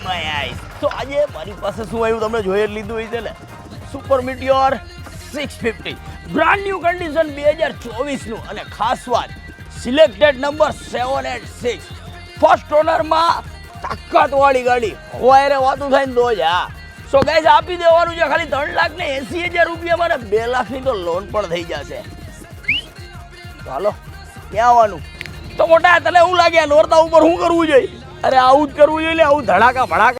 My eyes. તો આજે મારી પાસે શું આવ્યું તમને જોઈ જ લીધું હોય છે ને, સુપર મિટિયોર 650 બ્રાન્ડ ન્યુ કન્ડિશન 2024 નું, અને ખાસ વાત સિલેક્ટેડ નંબર 786 ફર્સ્ટ ઓનરમાં તાકાતવાળી ગાડી હોય રે વાતું થાય ને તો જ. હા સો ગાઈસ આપી દેવાનું છે ખાલી 3,80,000 રૂપિયામાં, ને 2 લાખની તો લોન પણ થઈ જશે. ચાલો ક્યાં આવવાનું? તો મોટા તને એવું લાગે નોરતા ઉપર શું કરવું જોઈએ? અરે આવું જ કરવું જોઈએ, આવું ધડાકા ભડાકા